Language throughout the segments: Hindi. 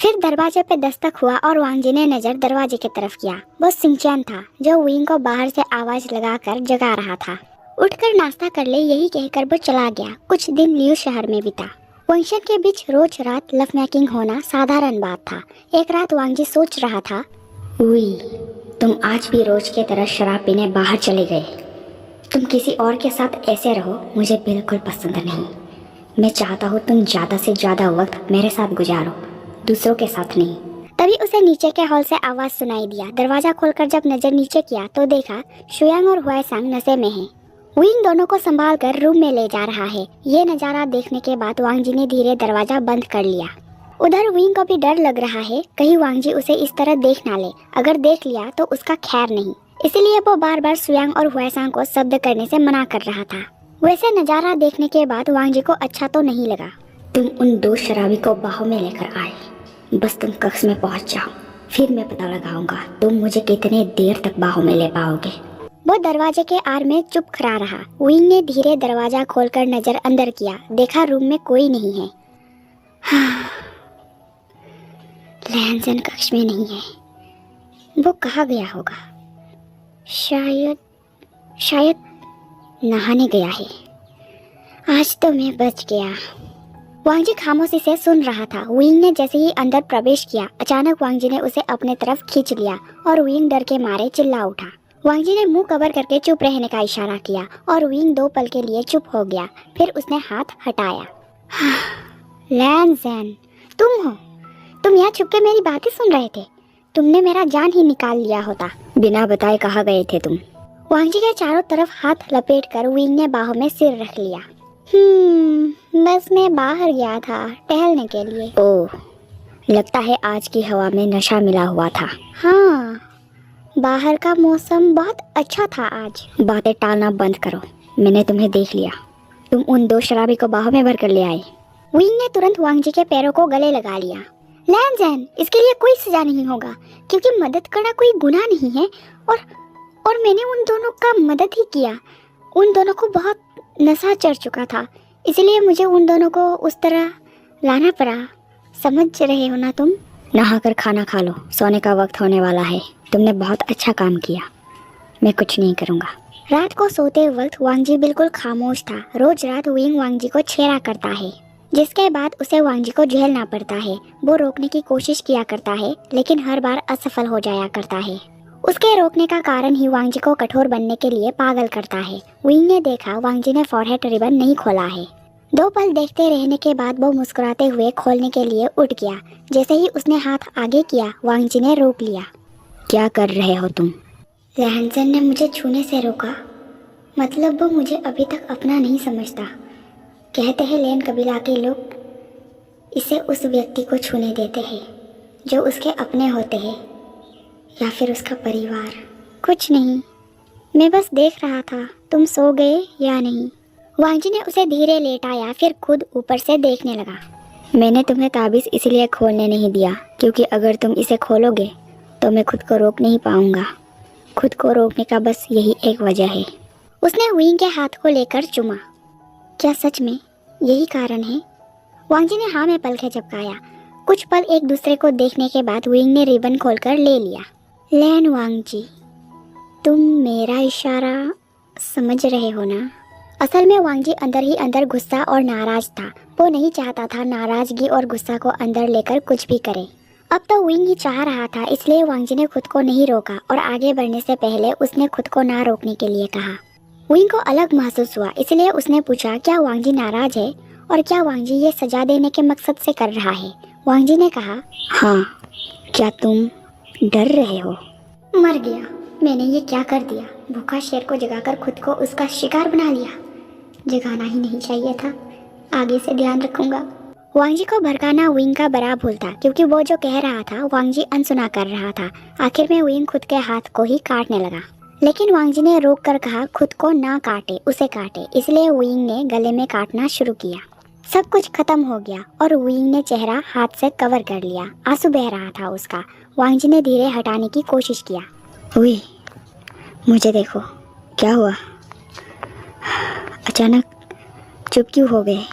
फिर दरवाजे पे दस्तक हुआ और वांग जी ने नजर दरवाजे की तरफ किया। वो सिंचैन था जो विंग को बाहर से आवाज लगाकर जगा रहा था। उठकर नाश्ता कर ले, यही कहकर वो चला गया। कुछ दिन लियू शहर में बिता। फंक्शन के बीच रोज रात लव मेकिंग होना साधारण बात था। एक रात वांग जी सोच रहा था, उई, तुम आज भी रोज की तरह शराब पीने बाहर चले गए। तुम किसी और के साथ ऐसे रहो, मुझे बिल्कुल पसंद नहीं। मैं चाहता हूँ तुम ज़्यादा से ज़्यादा वक्त मेरे साथ गुजारो, दूसरों के साथ नहीं। तभी उसे नीचे के हॉल से आवाज़ सुनाई दिया। दरवाज़ा खोलकर जब नज़र नीचे किया तो देखा शुयांग और हुआईसांग नशे में हैं। विंग दोनों को संभाल कर रूम में ले जा रहा है। ये नज़ारा देखने के बाद वांग जी ने धीरे दरवाज़ा बंद कर लिया। उधर विंग को भी डर लग रहा है, कहीं वांग जी उसे इस तरह देख ना ले। अगर देख लिया तो उसका खैर नहीं। इसीलिए वो बार बार शुयांग और हुआईसांग को शब्द करने से मना कर रहा था। वैसे नज़ारा देखने के बाद वांग जी को अच्छा तो नहीं लगा। तुम उन दो शराबी को बाहों में लेकर आए, बस तुम कक्ष में पहुंच जाओ, फिर मैं पता लगाऊंगा तुम मुझे कितने देर तक बाहों में ले पाओगे। वो दरवाजे के आड़ में चुप खड़ा रहा। विंग ने धीरे दरवाजा खोलकर नजर अंदर किया। देखा रूम में कोई नहीं है। लैंसन कक्ष में नहीं है। वो कहाँ गया होगा? शायद नहाने गया है। आज तो मैं बच गया। वांग जी खामोशी से सुन रहा था। विंग ने जैसे ही अंदर प्रवेश किया, अचानक वांग जी ने उसे अपने तरफ खींच लिया और विंग डर के मारे चिल्ला उठा। वांग जी ने मुंह कवर करके चुप रहने का इशारा किया और विंग 2 पल के लिए चुप हो गया। फिर उसने हाथ हटाया। लैंसन, तुम हो? तुम यहाँ छुप के मेरी बातें सुन रहे थे? तुमने मेरा जान ही निकाल लिया होता। बिना बताए कहाँ गए थे तुम? वांग जी के चारों तरफ हाथ लपेटकर विंग ने बाहों में सिर रख लिया। बस मैं बाहर गया था टहलने के लिए। ओह, लगता है आज की हवा में नशा मिला हुआ था। हाँ, बाहर का मौसम बहुत अच्छा था आज। बातें टालना बंद करो, मैंने तुम्हें देख लिया। तुम उन 2 शराबी को बाहों में भर कर ले आए। विंग ने तुरंत वांग जी के पैरों को गले लगा लिया। लैंसन, इसके लिए कोई सजा नहीं होगा, क्योंकि मदद करना कोई गुनाह नहीं है। और मैंने उन दोनों का मदद ही किया। उन दोनों को बहुत नशा चढ़ चुका था, इसलिए मुझे उन दोनों को उस तरह लाना पड़ा। समझ रहे हो ना तुम? नहाकर खाना खा लो, सोने का वक्त होने वाला है। तुमने बहुत अच्छा काम किया, मैं कुछ नहीं करूँगा। रात को सोते वक्त वांग जी बिल्कुल खामोश था। रोज रात विंग वांग जी को छेड़ा करता है, जिसके बाद उसे वांग जी को झेलना पड़ता है। वो रोकने की कोशिश किया करता है, लेकिन हर बार असफल हो जाया करता है। उसके रोकने का कारण ही वांग जी को कठोर बनने के लिए पागल करता है। विंग ने देखा वांग जी ने फॉरहेड रिबन नहीं खोला है। 2 पल देखते रहने के बाद वो मुस्कुराते हुए खोलने के लिए उठ गया। जैसे ही उसने हाथ आगे किया, वांग जी ने रोक लिया। क्या कर रहे हो तुम? लैंसन ने मुझे छूने से रोका। मतलब वो मुझे अभी तक अपना नहीं समझता। कहते हैं लेन कबीला के लोग इसे उस व्यक्ति को छूने देते हैं जो उसके अपने होते हैं, या फिर उसका परिवार। कुछ नहीं, मैं बस देख रहा था तुम सो गए या नहीं। वांग जी ने उसे धीरे लेटाया, फिर खुद ऊपर से देखने लगा। मैंने तुम्हें ताबीज़ इसलिए खोलने नहीं दिया क्योंकि अगर तुम इसे खोलोगे तो मैं खुद को रोक नहीं पाऊंगा। खुद को रोकने का बस यही एक वजह है। उसने विंग के हाथ को लेकर चूमा। क्या सच में यही कारण है? वांग जी ने हाँ में पलकें झपकाया। कुछ पल एक दूसरे को देखने के बाद विंग ने रिबन खोलकर ले लिया। लैन वांग जी, तुम मेरा इशारा समझ रहे हो ना? असल में वांग जी अंदर ही अंदर गुस्सा और नाराज था। वो नहीं चाहता था नाराजगी और गुस्सा को अंदर लेकर कुछ भी करे। अब तो विंग ही चाह रहा था, इसलिए वांग जी ने खुद को नहीं रोका और आगे बढ़ने से पहले उसने खुद को ना रोकने के लिए कहा। विंग को अलग महसूस हुआ, इसलिए उसने पूछा, क्या वांग जी नाराज है और क्या वांग जी ये सजा देने के मकसद से कर रहा है? वांग जी ने कहा, हाँ। क्या तुम डर रहे हो? मर गया, मैंने ये क्या कर दिया? भूखा शेर को जगाकर खुद को उसका शिकार बना लिया। जगाना ही नहीं चाहिए था, आगे से ध्यान रखूंगा। वांग जी को भड़काना विंग का बड़ा भूल था, क्योंकि वो जो कह रहा था वांग जी अनसुना कर रहा था। आखिर में विंग खुद के हाथ को ही काटने लगा, लेकिन वांग जी ने रोक कर कहा, खुद को ना काटे, उसे काटे। इसलिए विंग ने गले में काटना शुरू किया। सब कुछ खत्म हो गया और विंग ने चेहरा हाथ से कवर कर लिया। आंसू बह रहा था उसका। वांग जी ने धीरे हटाने की कोशिश किया। हुई, मुझे देखो, क्या हुआ? अचानक चुप क्यों हो गए?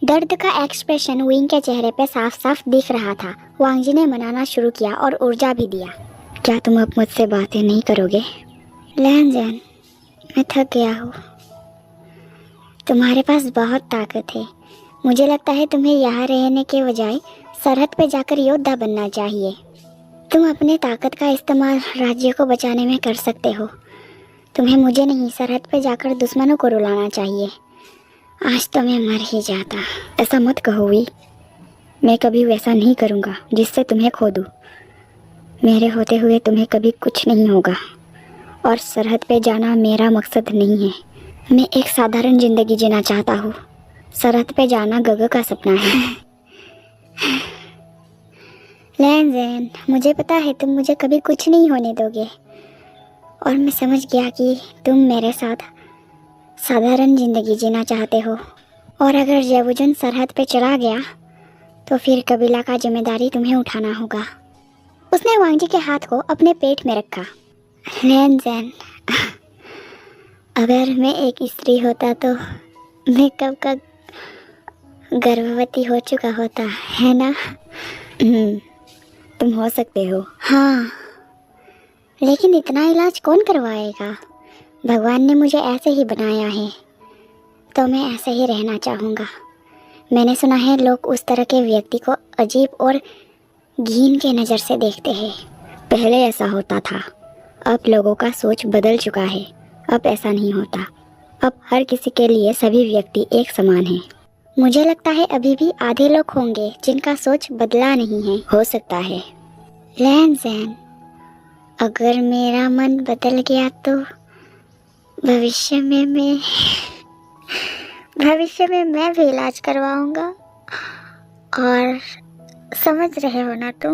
दर्द का एक्सप्रेशन विंग के चेहरे पे साफ साफ दिख रहा था। वांगजी ने मनाना शुरू किया और ऊर्जा भी दिया। क्या तुम अब मुझसे बातें नहीं करोगे? लैनजैन, मैं थक गया हूँ। तुम्हारे पास बहुत ताकत है। मुझे लगता है तुम्हें यहाँ रहने के बजाय सरहद पे जाकर योद्धा बनना चाहिए। तुम अपने ताकत का इस्तेमाल राज्य को बचाने में कर सकते हो। तुम्हें मुझे नहीं, सरहद पे जाकर दुश्मनों को रुलाना चाहिए। आज तो मैं मर ही जाता। ऐसा मत कहो वी, मैं कभी वैसा नहीं करूँगा जिससे तुम्हें खो दूँ। मेरे होते हुए तुम्हें कभी कुछ नहीं होगा, और सरहद पे जाना मेरा मकसद नहीं है। मैं एक साधारण ज़िंदगी जीना चाहता हूँ। सरहद पे जाना गग का सपना है। लैनजैन, मुझे पता है तुम मुझे कभी कुछ नहीं होने दोगे, और मैं समझ गया कि तुम मेरे साथ साधारण ज़िंदगी जीना चाहते हो। और अगर जेवुजुन सरहद पे चला गया तो फिर कबीला का जिम्मेदारी तुम्हें उठाना होगा। उसने वांगजी के हाथ को अपने पेट में रखा। लैनजैन, अगर मैं एक स्त्री होता तो मैं कब का गर्भवती हो चुका होता, है ना? तुम हो सकते हो। हाँ, लेकिन इतना इलाज कौन करवाएगा? भगवान ने मुझे ऐसे ही बनाया है, तो मैं ऐसे ही रहना चाहूँगा। मैंने सुना है लोग उस तरह के व्यक्ति को अजीब और घिन के नज़र से देखते हैं। पहले ऐसा होता था, अब लोगों का सोच बदल चुका है। अब ऐसा नहीं होता। अब हर किसी के लिए सभी व्यक्ति एक समान हैं। मुझे लगता है अभी भी आधे लोग होंगे जिनका सोच बदला नहीं है। हो सकता है। लैनजैन, अगर मेरा मन बदल गया तो भविष्य में मैं भी इलाज करवाऊंगा। और समझ रहे हो ना तुम?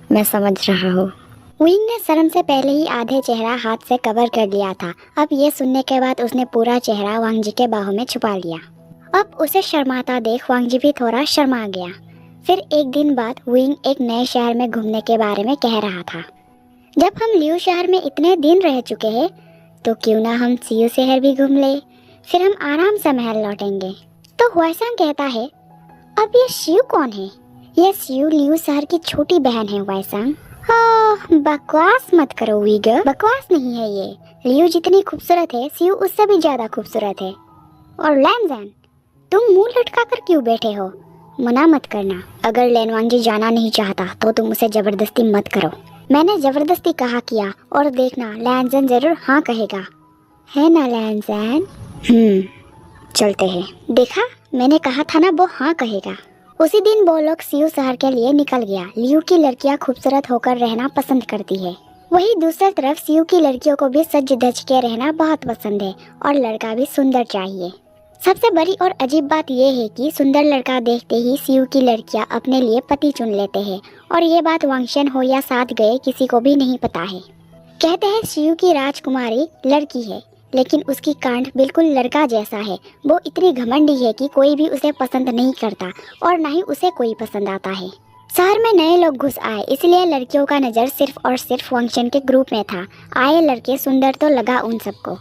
मैं समझ रहा हूँ। विंग ने शर्म से पहले ही आधे चेहरा हाथ से कवर कर लिया था। अब ये सुनने के बाद उसने पूरा चेहरा वांगजी के बाहों में छुपा लिया। अब उसे शर्माता देख वांगजी भी थोड़ा शर्मा गया। फिर एक दिन बाद विंग एक नए शहर में घूमने के बारे में कह रहा था। जब हम लियू शहर में इतने दिन रह चुके हैं तो क्यों ना हम सियू शहर भी घूम ले, फिर हम आराम से महल लौटेंगे। तो हुआइसंग कहता है, अब ये सियू कौन है? ये सियू लियू शहर की छोटी बहन है हुआइसंग। बकवास मत करो वीगर, बकवास नहीं है ये। लियू जितनी खूबसूरत है सियू उससे भी ज्यादा खूबसूरत है। और लैनजैन, तुम मुंह लटका कर क्यों बैठे हो? मना मत करना। अगर लैनवांगजी जाना नहीं चाहता तो तुम उसे जबरदस्ती मत करो। मैंने जबरदस्ती कहा किया, और देखना लैनजैन जरूर हाँ कहेगा, है ना लैनजैन? चलते हैं। देखा, मैंने कहा था ना वो हाँ कहेगा। उसी दिन वो लोग सियू शहर के लिए निकल गया। लियू की लड़कियां खूबसूरत होकर रहना पसंद करती है। वही दूसरी तरफ सियू की लड़कियों को भी सज धज के रहना बहुत पसंद है, और लड़का भी सुंदर चाहिए। सबसे बड़ी और अजीब बात यह है कि सुंदर लड़का देखते ही सियू की लड़कियां अपने लिए पति चुन लेते हैं, और ये बात वांगशन हो या साथ गए किसी को भी नहीं पता है। कहते हैं सियू की राजकुमारी लड़की है, लेकिन उसकी कांड बिल्कुल लड़का जैसा है। वो इतनी घमंडी है कि कोई भी उसे पसंद नहीं करता, और न ही उसे कोई पसंद आता है। शहर में नए लोग घुस आए, इसलिए लड़कियों का नज़र सिर्फ और सिर्फ वांगशन के ग्रुप में था। आए लड़के सुंदर तो लगा उन सबको।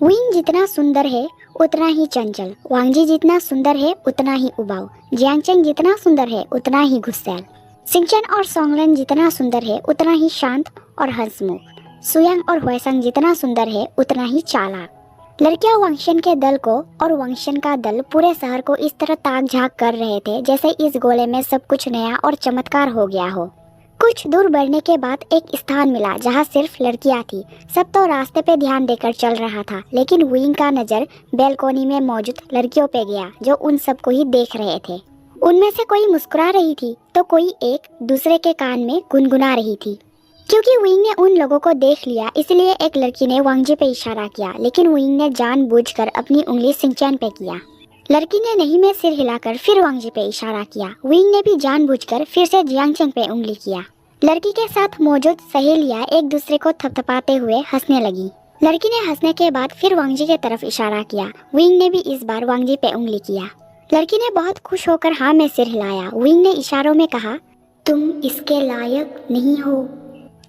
विंग जितना सुंदर है उतना ही चंचल, वांगजी जितना सुंदर है उतना ही उबाऊ, जियांगचेंग जितना सुंदर है उतना ही गुस्सैल, सिंगचन और सोंगलन जितना सुंदर है उतना ही शांत और हंसमुख, सुयांग और हुआइसंग जितना सुंदर है उतना ही चालाक। लड़कियां वांगशन के दल को और वांगशन का दल पूरे शहर को इस तरह ताक झांक कर रहे थे जैसे इस गोले में सब कुछ नया और चमत्कार हो गया हो। कुछ दूर बढ़ने के बाद एक स्थान मिला जहाँ सिर्फ लड़कियां थी। सब तो रास्ते पे ध्यान देकर चल रहा था, लेकिन विंग का नजर बैल्कोनी में मौजूद लड़कियों पे गया जो उन सबको ही देख रहे थे। उनमें से कोई मुस्कुरा रही थी तो कोई एक दूसरे के कान में गुनगुना रही थी। क्योंकि विंग ने उन लोगों को देख लिया, इसलिए एक लड़की ने वांगजी पे इशारा किया, लेकिन विंग ने जानबूझकर अपनी उंगली सिंगचैन पे किया। लड़की ने नहीं में सिर हिलाकर फिर वांगजी पे इशारा किया। विंग ने भी जानबूझकर फिर से जियांगचेंग पे उंगली किया। लड़की के साथ मौजूद सहेलियां एक दूसरे को थपथपाते हुए हंसने लगी। लड़की ने हंसने के बाद फिर वांगजी की तरफ इशारा किया। विंग ने भी इस बार वांगजी पे उंगली किया। लड़की ने बहुत खुश होकर हाँ में सिर हिलाया। विंग ने इशारों में कहा, तुम इसके लायक नहीं हो।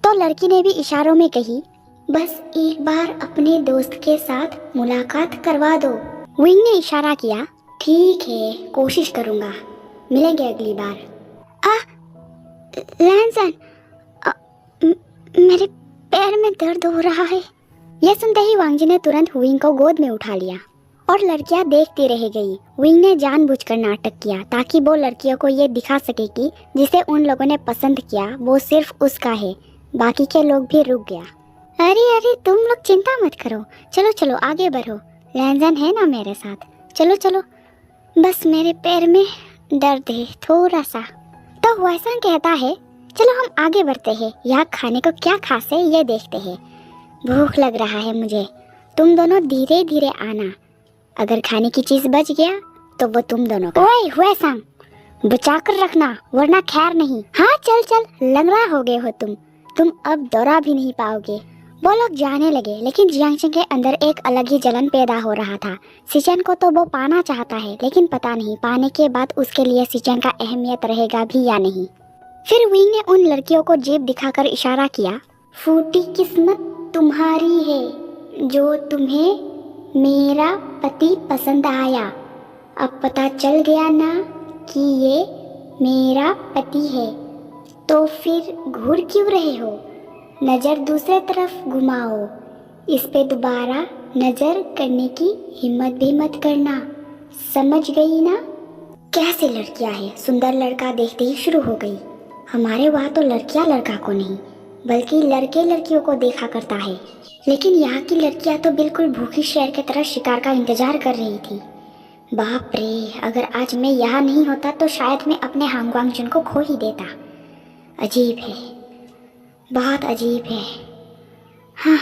तो लड़की ने भी इशारों में कही, बस एक बार अपने दोस्त के साथ मुलाकात करवा दो। विंग ने इशारा किया, ठीक है, कोशिश करूँगा। मिलेंगे अगली बार। लैंसन, मेरे पैर में दर्द हो रहा है। यह सुनते ही वांगजी ने तुरंत विंग को गोद में उठा लिया और लड़कियां देखती रह गई। विंग ने जानबूझकर नाटक किया ताकि वो लड़कियों को ये दिखा सके कि जिसे उन लोगों ने पसंद किया वो सिर्फ उसका है। बाकी के लोग भी रुक गया। अरे अरे, तुम लोग चिंता मत करो, चलो चलो आगे बढ़ो। लैंसन है ना मेरे साथ, चलो चलो। बस मेरे पैर में दर्द है थोड़ा सा। तो वैसा कहता है, चलो हम आगे बढ़ते हैं। यहाँ खाने को क्या खास है ये देखते हैं। भूख लग रहा है मुझे। तुम दोनों धीरे धीरे आना। अगर खाने की चीज बच गया तो वो तुम दोनों का। ओए वैसा बचा कर रखना वरना खैर नहीं। हाँ चल चल, लंगड़ा हो गए हो तुम अब दौड़ा भी नहीं पाओगे। वो लोग जाने लगे, लेकिन जियांगचेंग के अंदर एक अलग ही जलन पैदा हो रहा था। सिचेन को तो वो पाना चाहता है, लेकिन पता नहीं पाने के बाद उसके लिए सिचेन का अहमियत रहेगा भी या नहीं। फिर विंग ने उन लड़कियों को जेब दिखाकर इशारा किया। फूटी किस्मत तुम्हारी है जो तुम्हें मेरा पति पसंद आया। अब पता चल गया ना कि ये मेरा पति है, तो फिर घूर क्यों रहे हो? नज़र दूसरे तरफ घुमाओ। इस पे दोबारा नज़र करने की हिम्मत भी मत करना, समझ गई ना? कैसे लड़कियां हैं? सुंदर लड़का देखते ही शुरू हो गई। हमारे वहाँ तो लड़कियां लड़का को नहीं बल्कि लड़के लड़कियों को देखा करता है, लेकिन यहाँ की लड़कियां तो बिल्कुल भूखी शेर की तरह शिकार का इंतजार कर रही थी। बाप रे, अगर आज मैं यहाँ नहीं होता तो शायद मैं अपने हांग वांगचुन को खो ही देता। अजीब है, बहुत अजीब है। हाँ,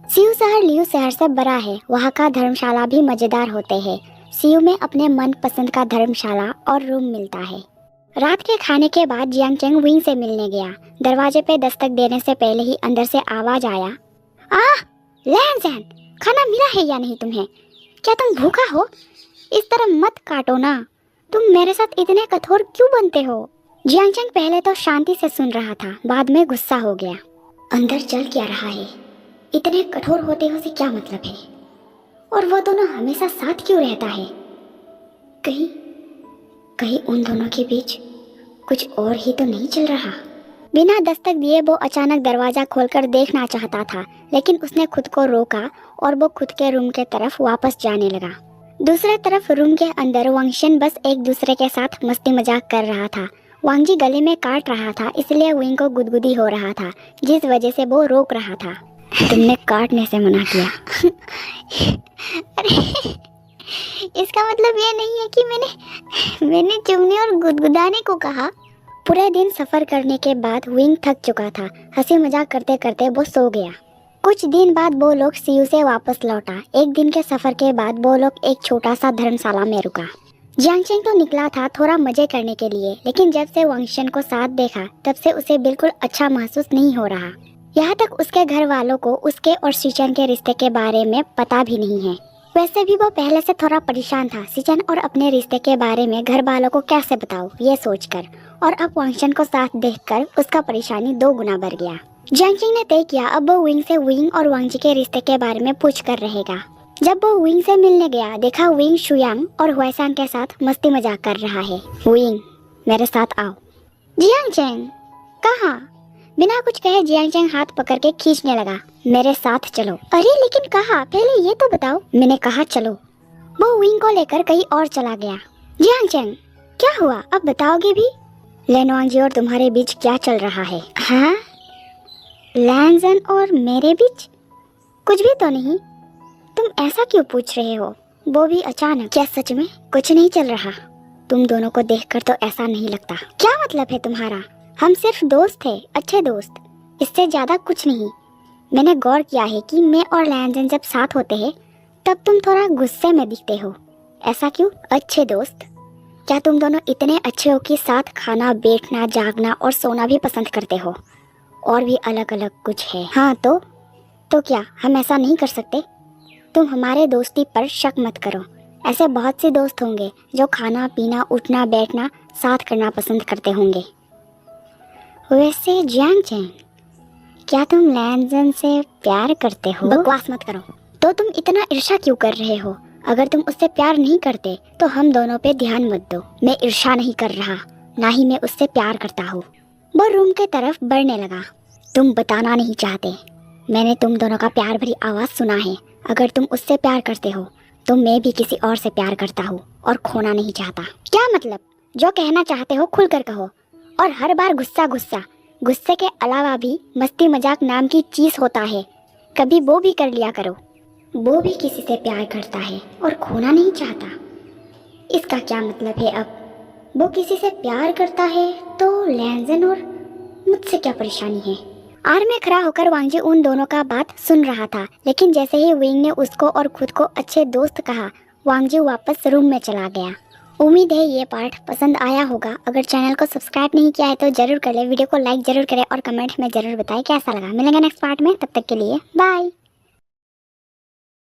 सियू शहर लियू शहर से बड़ा है। वहाँ का धर्मशाला भी मज़ेदार होते हैं। सियू में अपने मन पसंद का धर्मशाला और रूम मिलता है। रात के खाने के बाद जियांगचेंग विंग से मिलने गया। दरवाजे पे दस्तक देने से पहले ही अंदर से आवाज आया, लैंसन, खाना मिला है या नहीं तुम्हें? क्या तुम भूखा हो? इस तरह मत काटो ना। तुम मेरे साथ इतने कठोर क्यों बनते हो? जियांगचेंग पहले तो शांति से सुन रहा था, बाद में गुस्सा हो गया। अंदर चल क्या रहा है? इतने कठोर होते हो से क्या मतलब है? और वो दोनों हमेशा साथ क्यों रहता है? कहीं उन दोनों के बीच कुछ और ही तो नहीं चल रहा। बिना दस्तक दिए वो अचानक दरवाजा खोलकर देखना चाहता था, लेकिन उसने खुद को रोका और वो खुद के रूम के तरफ वापस जाने लगा। दूसरी तरफ रूम के अंदर वांगशन बस एक दूसरे के साथ मस्ती मजाक कर रहा था। वांगजी गले में काट रहा था, इसलिए विंग को गुदगुदी हो रहा था, जिस वजह से वो रोक रहा था। तुमने काटने से मना किया। अरे इसका मतलब ये नहीं है कि मैंने चुमने और गुदगुदाने को कहा। पूरे दिन सफर करने के बाद विंग थक चुका था। हंसी मजाक करते करते वो सो गया। कुछ दिन बाद वो लोग सियू से वापस लौटा। एक दिन के सफर के बाद वो लोग एक छोटा सा धर्मशाला में रुका। जियांगचेंग तो निकला था थोड़ा मजे करने के लिए, लेकिन जब से वांगशन को साथ देखा तब से उसे बिल्कुल अच्छा महसूस नहीं हो रहा। यहाँ तक उसके घर वालों को उसके और सिचेन के रिश्ते के बारे में पता भी नहीं है। वैसे भी वो पहले से थोड़ा परेशान था सिचेन और अपने रिश्ते के बारे में घर वालों को कैसे बताऊं ये सोचकर, और अब वांगशन को साथ देखकर उसका परेशानी 2 गुना बढ़ गया। जियांगचेंग ने तय किया अब वो विंग से विंग और वांगजी के रिश्ते के बारे में पूछ कर रहेगा। जब वो विंग से मिलने गया, देखा विंग शुयांग और हुएसांग के साथ मस्ती मजाक कर रहा है। विंग, मेरे साथ आओ। जियांगचेंग, कहाँ? बिना कुछ कहे जियांगचेंग हाथ पकड़ के खींचने लगा। मेरे साथ चलो। अरे लेकिन कहाँ? पहले ये तो बताओ। मैंने कहा चलो। वो विंग को लेकर कहीं और चला गया। जियांगचेंग, क्या हुआ? अब बताओगे भी? लेनवांगजी और तुम्हारे बीच क्या चल रहा है? हाँ, लैंसन और मेरे बीच कुछ भी तो नहीं। तुम ऐसा क्यों पूछ रहे हो, वो भी अचानक? क्या सच में कुछ नहीं चल रहा? तुम दोनों को देखकर तो ऐसा नहीं लगता। क्या मतलब है तुम्हारा? हम सिर्फ दोस्त थे, अच्छे दोस्त, इससे ज्यादा कुछ नहीं। मैंने गौर किया है कि मैं और लैंसन जब साथ होते हैं तब तुम थोड़ा गुस्से में दिखते हो। ऐसा क्यों? अच्छे दोस्त? क्या तुम दोनों इतने अच्छे हो कि साथ खाना, बैठना, जागना और सोना भी पसंद करते हो? और भी अलग अलग कुछ है? हाँ तो क्या हम ऐसा नहीं कर सकते? तुम हमारे दोस्ती पर शक मत करो। ऐसे बहुत से दोस्त होंगे जो खाना पीना, उठना बैठना साथ करना पसंद करते होंगे। वैसे जियांगचेंग, क्या तुम लैंसन से प्यार करते हो? बकवास मत करो। तो तुम इतना ईर्ष्या क्यों कर रहे हो? अगर तुम उससे प्यार नहीं करते तो हम दोनों पे ध्यान मत दो। मैं ईर्ष्या नहीं कर रहा, ना ही मैं उससे प्यार करता हूँ। वो रूम के तरफ बढ़ने लगा। तुम बताना नहीं चाहते, मैंने तुम दोनों का प्यार भरी आवाज़ सुना है। अगर तुम उससे प्यार करते हो तो मैं भी किसी और से प्यार करता हूँ और खोना नहीं चाहता। क्या मतलब? जो कहना चाहते हो खुलकर कहो, और हर बार गुस्सा गुस्सा। गुस्से के अलावा भी मस्ती मजाक नाम की चीज़ होता है, कभी वो भी कर लिया करो। वो भी किसी से प्यार करता है और खोना नहीं चाहता, इसका क्या मतलब है? अब वो किसी से प्यार करता है तो लैंजन और मुझसे क्या परेशानी है? आर में खड़ा होकर वांगजी उन दोनों का बात सुन रहा था, लेकिन जैसे ही विंग ने उसको और खुद को अच्छे दोस्त कहा, वांगजी वापस रूम में चला गया। उम्मीद है ये पार्ट पसंद आया होगा। अगर चैनल को सब्सक्राइब नहीं किया है तो जरूर कर ले, वीडियो को लाइक जरूर करें और कमेंट में जरूर बताएं कैसा लगा। मिलेंगे नेक्स्ट पार्ट में, तब तक के लिए बाय।